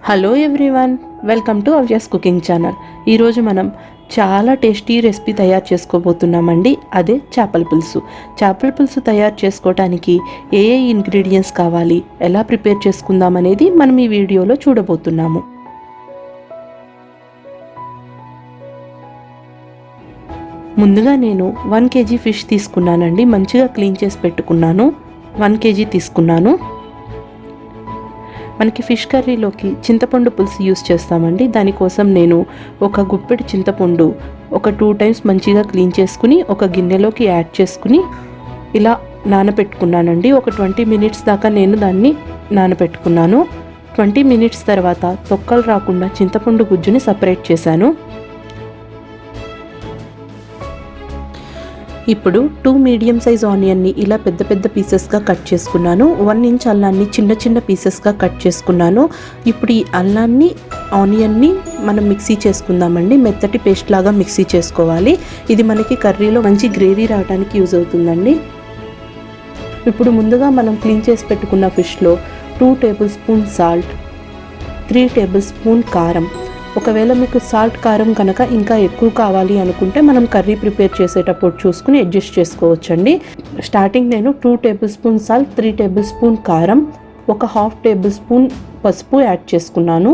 Hello everyone, welcome to Avyas cooking channel. ఈరోజు మనం చాలా టేస్టీ రెసిపీ తయారు చేసుకోబోతున్నామండి. అదే చేపల పులుసు. చేపల పులుసు తయారు చేసుకోవడానికి ఏ ఇంగ్రీడియంట్స్ కావాలి, ఎలా ప్రిపేర్ చేసుకుందాం అనేది మనం ఈ వీడియోలో చూడబోతున్నాము. ముందుగా నేను 1 kg ఫిష్ తీసుకున్నానండి. మంచిగా క్లీన్ చేసి పెట్టుకున్నాను. 1 kg తీసుకున్నాను. మనకి ఫిష్ కర్రీలోకి చింతపండు పులుసు యూస్ చేస్తామండి. దానికోసం నేను ఒక గుప్పెడు చింతపండు ఒక 2 times మంచిగా క్లీన్ చేసుకుని ఒక గిన్నెలోకి యాడ్ చేసుకుని ఇలా నానబెట్టుకున్నానండి. ఒక 20 minutes దాకా నేను దాన్ని నానబెట్టుకున్నాను. 20 minutes తర్వాత తొక్కలు రాకుండా చింతపండు గుజ్జుని సపరేట్ చేశాను. ఇప్పుడు 2 మీడియం సైజ్ ఆనియన్ని ఇలా పెద్ద పెద్ద పీసెస్గా కట్ చేసుకున్నాను. 1 inch అల్లాన్ని చిన్న చిన్న పీసెస్గా కట్ చేసుకున్నాను. ఇప్పుడు ఈ అల్లాన్ని ఆనియన్ని మనం మిక్సీ చేసుకుందామండి. మెత్తటి పేస్ట్ లాగా మిక్సీ చేసుకోవాలి. ఇది మనకి కర్రీలో మంచి గ్రేవీ రావడానికి యూజ్ అవుతుందండి. ఇప్పుడు ముందుగా మనం క్లీన్ చేసి పెట్టుకున్న ఫిష్లో 2 tablespoon సాల్ట్, 3 tablespoon కారం. ఒకవేళ మీకు సాల్ట్ కారం కనుక ఇంకా ఎక్కువ కావాలి అనుకుంటే మనం కర్రీ ప్రిపేర్ చేసేటప్పుడు చూసుకుని అడ్జస్ట్ చేసుకోవచ్చండి. స్టార్టింగ్ నేను 2 tablespoon సాల్ట్, 3 tablespoon కారం, ఒక 1/2 tablespoon పసుపు యాడ్ చేసుకున్నాను.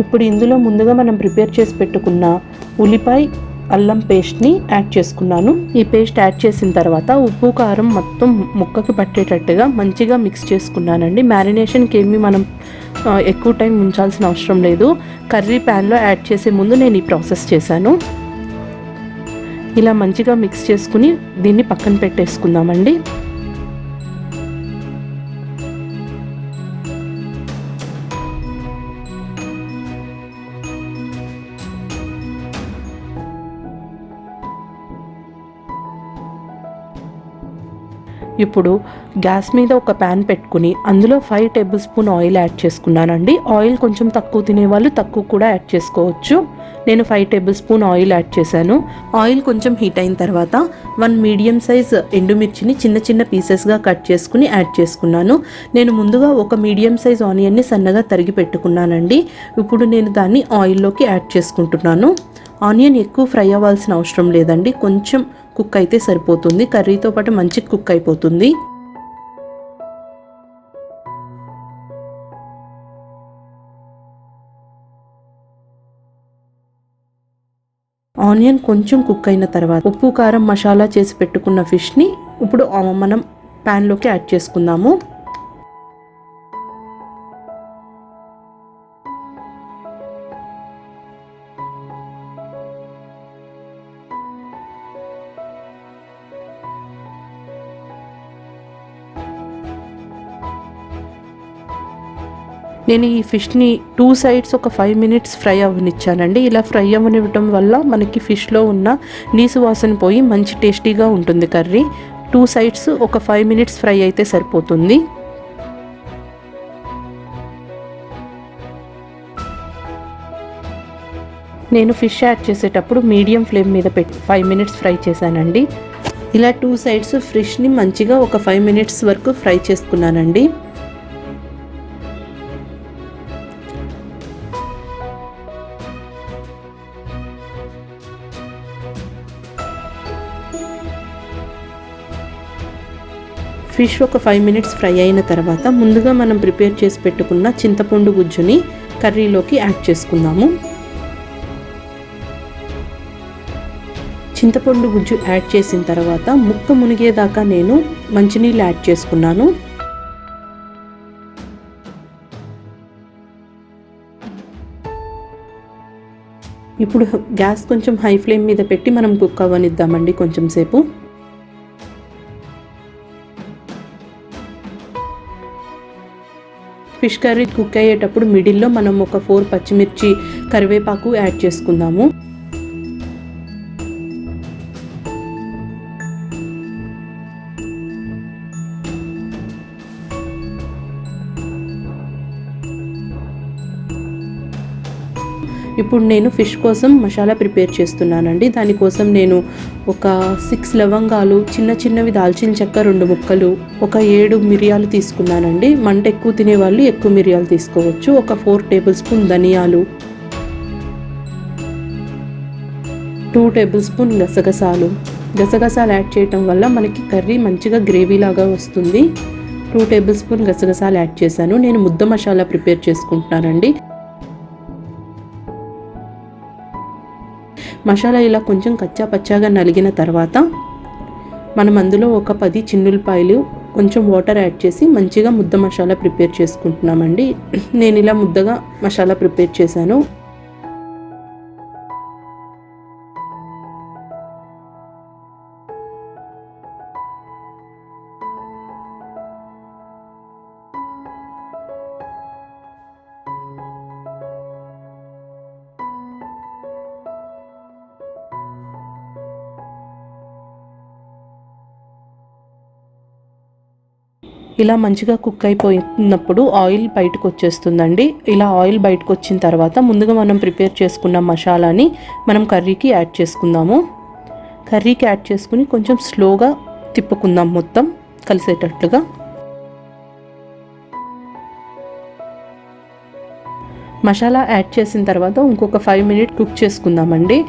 ఇప్పుడు ఇందులో ముందుగా మనం ప్రిపేర్ చేసి పెట్టుకున్న ఉల్లిపాయ అల్లం పేస్ట్ని యాడ్ చేసుకున్నాను. ఈ పేస్ట్ యాడ్ చేసిన తర్వాత ఉప్పు కారం మొత్తం ముక్కకి పట్టేటట్టుగా మంచిగా మిక్స్ చేసుకున్నానండి. మ్యారినేషన్కి ఏమీ మనం ఎక్కువ టైం ఉంచాల్సిన అవసరం లేదు. కర్రీ ప్యాన్లో యాడ్ చేసే ముందు నేను ఈ ప్రాసెస్ చేశాను. ఇలా మంచిగా మిక్స్ చేసుకుని దీన్ని పక్కన పెట్టేసుకుందామండి. ఇప్పుడు గ్యాస్ మీద ఒక ప్యాన్ పెట్టుకుని అందులో 5 tablespoon ఆయిల్ యాడ్ చేసుకున్నానండి. ఆయిల్ కొంచెం తక్కువ తినేవాళ్ళు తక్కువ కూడా యాడ్ చేసుకోవచ్చు. నేను 5 tablespoon ఆయిల్ యాడ్ చేశాను. ఆయిల్ కొంచెం హీట్ అయిన తర్వాత 1 మీడియం సైజ్ ఎండుమిర్చిని చిన్న చిన్న పీసెస్గా కట్ చేసుకుని యాడ్ చేసుకున్నాను. నేను ముందుగా ఒక మీడియం సైజ్ ఆనియన్ని సన్నగా తరిగి పెట్టుకున్నానండి. ఇప్పుడు నేను దాన్ని ఆయిల్లోకి యాడ్ చేసుకుంటున్నాను. ఆనియన్ ఎక్కువ ఫ్రై అవ్వాల్సిన అవసరం లేదండి. కొంచెం కుక్ అయితే సరిపోతుంది. కర్రీతో పాటు మంచి కుక్ అయిపోతుంది. ఆనియన్ కొంచెం కుక్ అయిన తర్వాత ఉప్పు కారం మసాలా చేసి పెట్టుకున్న ఫిష్ని ఇప్పుడు మనం ప్యాన్లోకి యాడ్ చేసుకుందాము. నేను ఈ ఫిష్ని 2 sides ఒక 5 minutes ఫ్రై అవ్వనిచ్చానండి. ఇలా ఫ్రై అవ్వనివ్వటం వల్ల మనకి ఫిష్లో ఉన్న నీసు వాసన పోయి మంచి టేస్టీగా ఉంటుంది కర్రీ. 2 sides ఒక 5 minutes ఫ్రై అయితే సరిపోతుంది. నేను ఫిష్ యాడ్ చేసేటప్పుడు మీడియం ఫ్లేమ్ మీద పెట్టి 5 minutes ఫ్రై చేశానండి. ఇలా 2 sides ఫిష్ని మంచిగా ఒక 5 minutes వరకు ఫ్రై చేసుకున్నానండి. ఫిష్ ఒక 5 minutes ఫ్రై అయిన తర్వాత ముందుగా మనం ప్రిపేర్ చేసి పెట్టుకున్న చింతపండు గుజ్జుని కర్రీలోకి యాడ్ చేసుకుందాము. చింతపండు గుజ్జు యాడ్ చేసిన తర్వాత ముక్క మునిగేదాకా నేను మంచినీళ్ళు యాడ్ చేసుకున్నాను. ఇప్పుడు గ్యాస్ కొంచెం హై ఫ్లేమ్ మీద పెట్టి మనం కుక్ అవ్వనిద్దామండి కొంచెం సేపు. ఫిష్ కర్రీ కుక్ అయ్యేటప్పుడు మిడిల్లో మనం ఒక 4 పచ్చిమిర్చి కరివేపాకు యాడ్ చేసుకుందాము. ఇప్పుడు నేను ఫిష్ కోసం మసాలా ప్రిపేర్ చేస్తున్నానండి. దానికోసం నేను ఒక 6 లవంగాలు, చిన్న చిన్నవి దాల్చిన చెక్క 2 ముక్కలు, ఒక 7 మిరియాలు తీసుకున్నానండి. మంట ఎక్కువ తినేవాళ్ళు ఎక్కువ మిరియాలు తీసుకోవచ్చు. ఒక 4 టేబుల్ స్పూన్ ధనియాలు, 2 టేబుల్ స్పూన్ గసగసాలు. గసగసాలు యాడ్ చేయటం వల్ల మనకి కర్రీ మంచిగా గ్రేవీ లాగా వస్తుంది. 2 టేబుల్ స్పూన్ గసగసాలు యాడ్ చేశాను. నేను ముద్ద మసాలా ప్రిపేర్ చేసుకుంటున్నానండి. మసాలా ఇలా కొంచెం కచ్చా పచ్చాగా నలిగిన తర్వాత మనం అందులో ఒక 10 చిన్నులపాయలు, కొంచెం వాటర్ యాడ్ చేసి మంచిగా ముద్ద మసాలా ప్రిపేర్ చేసుకుంటున్నామండి. నేను ఇలా ముద్దగా మసాలా ప్రిపేర్ చేశాను. ఇలా మంచిగా కుక్ అయిపోయినప్పుడు ఆయిల్ బయటకు వచ్చేస్తుందండి. ఇలా ఆయిల్ బయటకు వచ్చిన తర్వాత ముందుగా మనం ప్రిపేర్ చేసుకున్న మసాలాని మనం కర్రీకి యాడ్ చేసుకుందాము. కర్రీకి యాడ్ చేసుకుని కొంచెం స్లోగా తిప్పుకుందాం మొత్తం కలిసేటట్లుగా. మసాలా యాడ్ చేసిన తర్వాత ఇంకొక 5 మినిట్స్ కుక్ చేసుకుందామండి.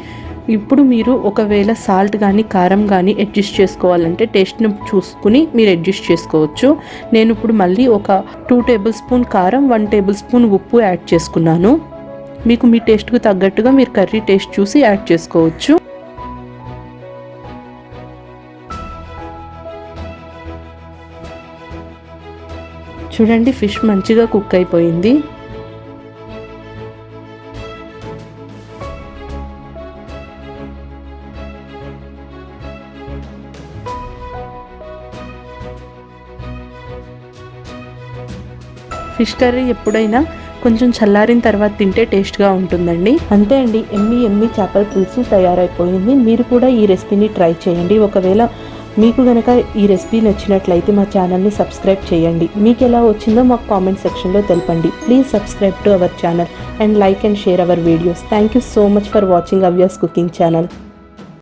ఇప్పుడు మీరు ఒకవేళ సాల్ట్ కానీ కారం కానీ అడ్జస్ట్ చేసుకోవాలంటే టేస్ట్ని చూసుకుని మీరు అడ్జస్ట్ చేసుకోవచ్చు. నేను ఇప్పుడు మళ్ళీ ఒక 2 టేబుల్ స్పూన్ కారం, 1 టేబుల్ స్పూన్ ఉప్పు యాడ్ చేసుకున్నాను. మీకు మీ టేస్ట్కు తగ్గట్టుగా మీరు కర్రీ టేస్ట్ చూసి యాడ్ చేసుకోవచ్చు. చూడండి, ఫిష్ మంచిగా కుక్ అయిపోయింది. ఫిష్ కర్రీ ఎప్పుడైనా కొంచెం చల్లారిన తర్వాత తింటే టేస్ట్గా ఉంటుందండి. అంతే అండి, ఎమ్మి చేపల పులుసు తయారైపోయింది. మీరు కూడా ఈ రెసిపీని ట్రై చేయండి. ఒకవేళ మీకు కనుక ఈ రెసిపీ నచ్చినట్లయితే మా ఛానల్ని సబ్స్క్రైబ్ చేయండి. మీకు ఎలా వచ్చిందో మాకు కామెంట్ సెక్షన్లో తెలపండి. Please subscribe to our channel and like and share our videos. Thank you so much for watching Avyas cooking channel.